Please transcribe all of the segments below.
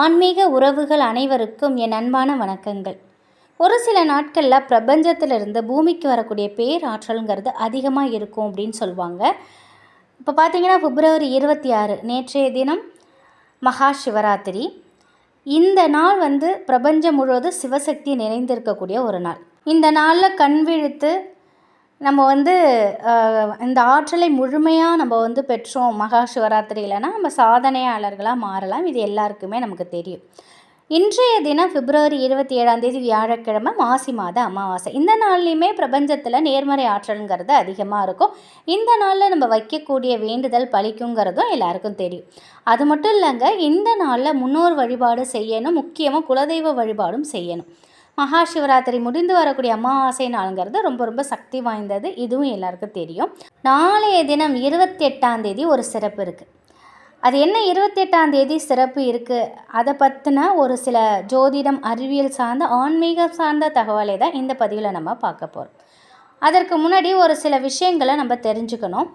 ஆன்மீக உறவுகள் அனைவருக்கும் என் அன்பான வணக்கங்கள். ஒரு சில நாட்களில் பிரபஞ்சத்திலிருந்து பூமிக்கு வரக்கூடிய பேராற்றல்ங்கிறது அதிகமாக இருக்கும் அப்படின்னு சொல்லுவாங்க. இப்போ பார்த்தீங்கன்னா February 26 நேற்றைய தினம் மகா சிவராத்திரி. இந்த நாள் பிரபஞ்சம் முழுவதும் சிவசக்தி நிறைந்திருக்கக்கூடிய ஒரு நாள். இந்த நாளில் கண் விழித்து நம்ம இந்த ஆற்றலை முழுமையாக நம்ம பெற்றோம் மகா சிவராத்திரியிலனா நம்ம சாதனையாளர்களாக மாறலாம். இது எல்லாருக்குமே நமக்கு தெரியும். இன்றைய தினம் February 27 வியாழக்கிழமை, மாசி மாத அமாவாசை. இந்த நாள்லையுமே பிரபஞ்சத்தில் நேர்மறை ஆற்றல்ங்கிறது அதிகமாக இருக்கும். இந்த நாளில் நம்ம வைக்கக்கூடிய வேண்டுதல் பலிக்குங்கிறதும் எல்லாருக்கும் தெரியும். அது மட்டும் இல்லைங்க, இந்த நாளில் முன்னோர் வழிபாடு செய்யணும், முக்கியமாக குலதெய்வ வழிபாடும் செய்யணும். மகா சிவராத்திரி முடிந்து வரக்கூடிய அமாவாசை நாளுங்கிறது ரொம்ப சக்தி வாய்ந்தது. இதுவும் எல்லாருக்கும் தெரியும். நாளைய தினம் 28 ஒரு சிறப்பு இருக்குது. அது என்ன 28 சிறப்பு இருக்குது, அதை பற்றின ஒரு சில ஜோதிடம், அறிவியல் சார்ந்த, ஆன்மீகம் சார்ந்த தகவலை தான் இந்த பதிவில் நம்ம பார்க்க போகிறோம். அதற்கு முன்னாடி ஒரு சில விஷயங்களை நம்ம தெரிஞ்சுக்கணும்.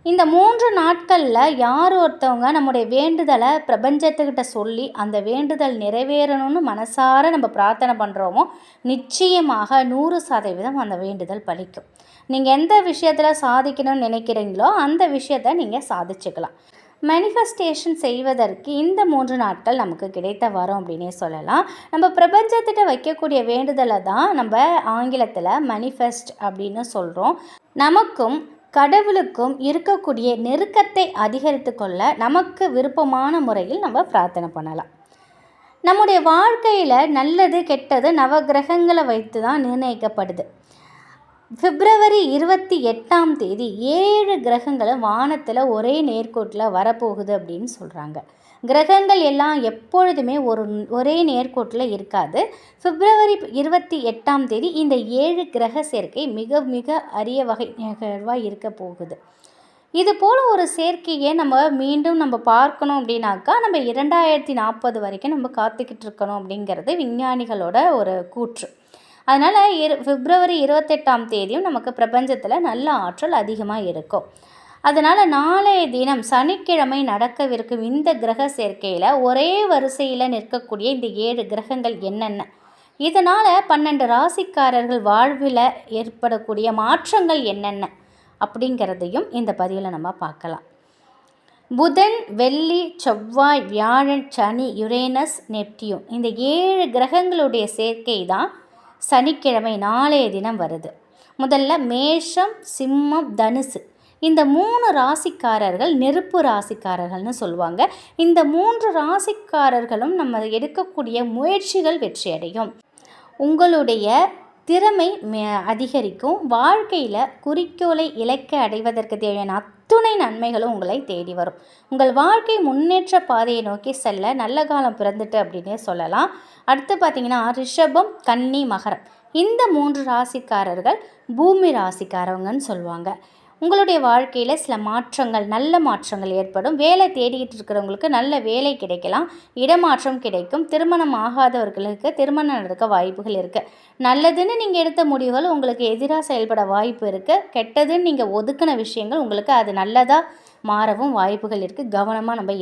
இந்த 3 நாட்களில் யார் ஒருத்தவங்க நம்முடைய வேண்டுதலை பிரபஞ்சத்துக்கிட்ட சொல்லி அந்த வேண்டுதல் நிறைவேறணும்னு மனசார நம்ம பிரார்த்தனை பண்ணுறோமோ, நிச்சயமாக 100% அந்த வேண்டுதல் பலிக்கும். நீங்கள் எந்த விஷயத்தில் சாதிக்கணும்னு நினைக்கிறீங்களோ அந்த விஷயத்தை நீங்கள் சாதிச்சுக்கலாம். மேனிஃபெஸ்டேஷன் செய்வதற்கு இந்த 3 நாட்கள் நமக்கு கிடைத்த வரோம் அப்படின்னே சொல்லலாம். நம்ம பிரபஞ்சத்திட்ட வைக்கக்கூடிய வேண்டுதலை தான் நம்ம ஆங்கிலத்தில் மேனிஃபெஸ்ட் அப்படின்னு சொல்கிறோம். நமக்கும் கடவுளுக்கும் இருக்கக்கூடிய நெருக்கத்தை அதிகரித்து கொள்ள நமக்கு விருப்பமான முறையில் நம்ம பிரார்த்தனை பண்ணலாம். நம்முடைய வாழ்க்கையில் நல்லது கெட்டது நவகிரகங்களை வைத்து தான் நிர்ணயிக்கப்படுது. February 28 7 கிரகங்களும் வானத்தில் ஒரே நேர்கோட்டில் வரப்போகுது அப்படின்னு சொல்கிறாங்க. கிரகங்கள் எல்லாம் எப்பொழுதுமே ஒரே நேர்கோட்டில் இருக்காது. February 28 இந்த 7 கிரக சேர்க்கை மிக அரிய வகை நிகழ்வாக இருக்க போகுது. இது போல் ஒரு சேர்க்கையை மீண்டும் நம்ம பார்க்கணும் அப்படின்னாக்கா நம்ம 2040 வரைக்கும் நம்ம காத்துக்கிட்டு இருக்கணும் அப்படிங்கிறது விஞ்ஞானிகளோட ஒரு கூற்று. அதனால் February 28 நமக்கு பிரபஞ்சத்தில் நல்ல ஆற்றல் அதிகமாக இருக்கும். அதனால் நாளைய தினம் சனிக்கிழமை நடக்கவிருக்கும் இந்த கிரக சேர்க்கையில் ஒரே வரிசையில் நிற்கக்கூடிய இந்த 7 கிரகங்கள் என்னென்ன, இதனால் 12 ராசிக்காரர்கள் வாழ்வில் ஏற்படக்கூடிய மாற்றங்கள் என்னென்ன அப்படிங்கிறதையும் இந்த பதிவில் நம்ம பார்க்கலாம். புதன், வெள்ளி, செவ்வாய், வியாழன், சனி, யுரேனஸ், நெப்டியூன் இந்த 7 கிரகங்களுடைய சேர்க்கை தான் சனிக்கிழமை நாளைய தினம் வருது. முதல்ல மேஷம், சிம்மம், தனுசு இந்த 3 ராசிக்காரர்கள் நெருப்பு ராசிக்காரர்கள்னு சொல்லுவாங்க. இந்த 3 ராசிக்காரர்களும் நம்ம எடுக்கக்கூடிய முயற்சிகள் வெற்றியடையும். உங்களுடைய திறமை அதிகரிக்கும். வாழ்க்கையில் குறிக்கோளை இலக்கை அடைவதற்கு தேவையான அத்துணை நன்மைகளும் உங்களை தேடி வரும். உங்கள் வாழ்க்கை முன்னேற்ற பாதையை நோக்கி செல்ல நல்ல காலம் பிறந்துட்டு அப்படின்னே சொல்லலாம். அடுத்து பார்த்திங்கன்னா ரிஷபம், கன்னி, மகரம் இந்த 3 ராசிக்காரர்கள் பூமி ராசிக்காரவங்கன்னு சொல்லுவாங்க. உங்களுடைய வாழ்க்கையில் சில மாற்றங்கள், நல்ல மாற்றங்கள் ஏற்படும். வேலை தேடிக்கிட்டு இருக்கிறவங்களுக்கு நல்ல வேலை கிடைக்கலாம், இடமாற்றம் கிடைக்கும். திருமணம் ஆகாதவர்களுக்கு திருமணம் நடக்க வாய்ப்புகள் இருக்குது. நல்லதுன்னு நீங்கள் எடுத்த முடிவுகள் உங்களுக்கு எதிராக செயல்பட வாய்ப்பு இருக்குது. கெட்டதுன்னு நீங்கள் ஒதுக்கின விஷயங்கள் உங்களுக்கு அது நல்லதாக மாறவும் வாய்ப்புகள் இருக்குது. கவனமாக நம்ம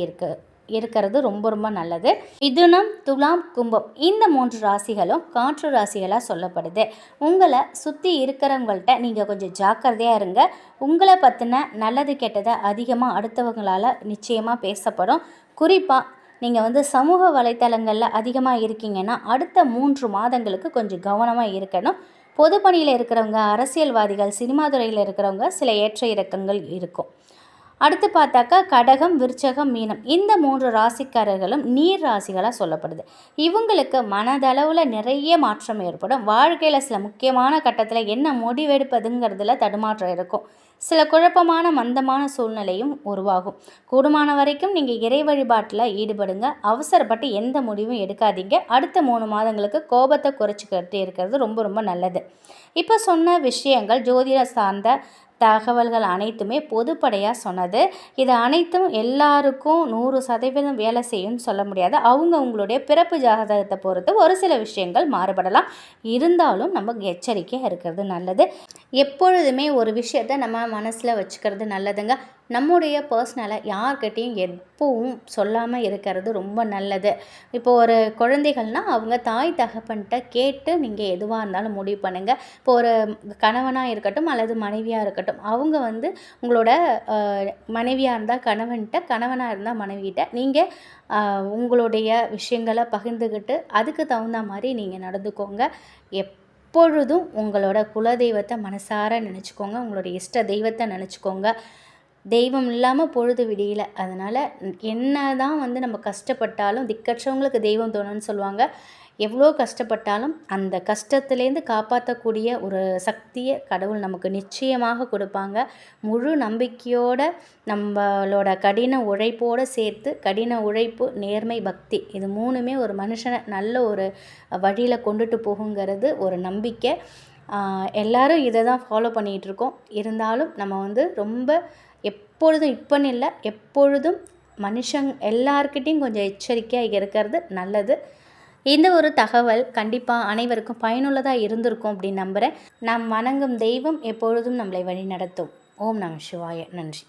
இருக்கிறது ரொம்ப நல்லது. மிதுனம், துலாம், கும்பம் இந்த 3 ராசிகளும் காற்று ராசிகளாக சொல்லப்படுது. உங்களை சுற்றி இருக்கிறவங்கள்ட்ட நீங்கள் கொஞ்சம் ஜாக்கிரதையாக இருங்க. உங்களை பற்றின நல்லது கெட்டதை அதிகமாக அடுத்தவங்களால் நிச்சயமாக பேசப்படும். குறிப்பாக நீங்கள் சமூக வலைத்தளங்களில் அதிகமாக இருக்கீங்கன்னா அடுத்த 3 மாதங்களுக்கு கொஞ்சம் கவனமாக இருக்கணும். பொதுப்பணியில் இருக்கிறவங்க, அரசியல்வாதிகள், சினிமா துறையில் இருக்கிறவங்க சில ஏற்ற இறக்கங்கள் இருக்கும். அடுத்து பார்த்தாக்கா கடகம், விருச்சகம், மீனம் இந்த 3 ராசிக்காரர்களும் நீர் ராசிகளாக சொல்லப்படுது. இவங்களுக்கு மனதளவில் நிறைய மாற்றம் ஏற்படும். வாழ்க்கையில் சில முக்கியமான கட்டத்தில் என்ன முடிவெடுப்பதுங்கிறதுல தடுமாற்றம் இருக்கும். சில குழப்பமான மந்தமான சூழ்நிலையும் உருவாகும். கூடுமான வரைக்கும் நீங்கள் இறை வழிபாட்டில் ஈடுபடுங்க. அவசரப்பட்டு எந்த முடிவும் எடுக்காதீங்க. அடுத்த 3 மாதங்களுக்கு கோபத்தை குறைச்சிக்கிட்டு இருக்கிறது ரொம்ப நல்லது. இப்போ சொன்ன விஷயங்கள் ஜோதிட சார்ந்த தகவல்கள் அனைத்துமே பொதுப்படையாக சொன்னது. இது அனைத்தும் எல்லாருக்கும் 100% வேலை செய்யும்னு சொல்ல முடியாது. அவங்களுடைய பிறப்பு ஜாதகத்தை பொறுத்து ஒரு சில விஷயங்கள் மாறுபடலாம். இருந்தாலும் நம்ம எச்சரிக்கையாக இருக்கிறது நல்லது. எப்பொழுதுமே ஒரு விஷயத்தை நம்ம மனசில் வச்சுக்கிறது நல்லதுங்க. நம்முடைய பர்சனலை யார்கிட்டையும் எப்பவும் சொல்லாமல் இருக்கிறது ரொம்ப நல்லது. இப்போ ஒரு குழந்தைகள்னால் அவங்க தாய் தகப்பன்கிட்ட கேட்டு நீங்கள் எதுவாக இருந்தாலும் முடிவு பண்ணுங்கள். இப்போ ஒரு கணவனாக இருக்கட்டும் அல்லது மனைவியாக இருக்கட்டும், அவங்க வந்து உங்களோட மனைவியாக இருந்தால் கணவன்கிட்ட, கணவனாக இருந்தால் மனைவிகிட்ட நீங்கள் உங்களுடைய விஷயங்களை பகிர்ந்துக்கிட்டு அதுக்கு தகுந்த மாதிரி நீங்கள் நடந்துக்கோங்க. எப்பொழுதும் உங்களோட குலதெய்வத்தை மனசார நினச்சிக்கோங்க. உங்களுடைய இஷ்ட தெய்வத்தை நினச்சிக்கோங்க. தெய்வம் இல்லாமல் பொழுது விடியல. அதனால் என்ன தான் வந்து நம்ம கஷ்டப்பட்டாலும் திக்கற்றவங்களுக்கு தெய்வம் தோணும்னு சொல்லுவாங்க. எவ்வளோ கஷ்டப்பட்டாலும் அந்த கஷ்டத்துலேருந்து காப்பாற்றக்கூடிய ஒரு சக்தியை கடவுள் நமக்கு நிச்சயமாக கொடுப்பாங்க. முழு நம்பிக்கையோடு நம்மளோட கடின உழைப்போடு சேர்த்து கடின உழைப்பு, நேர்மை, பக்தி இது 3மே ஒரு மனுஷனை நல்ல ஒரு வழியில் கொண்டுட்டு போகுங்கிறது ஒரு நம்பிக்கை. எல்லாரும் இதை தான் ஃபாலோ பண்ணிகிட்ருக்கோம். இருந்தாலும் நம்ம வந்து ரொம்ப எப்பொழுதும் இப்போன்னு இல்லை, எப்பொழுதும் எல்லார்கிட்டையும் கொஞ்சம் எச்சரிக்கையாக இருக்கிறது நல்லது. இந்த ஒரு தகவல் கண்டிப்பாக அனைவருக்கும் பயனுள்ளதாக இருந்திருக்கும் அப்படின்னு நம்புகிறேன். நாம் வணங்கும் தெய்வம் எப்பொழுதும் நம்மளை வழி நடத்தும். ஓம் நம சிவாய. நன்றி.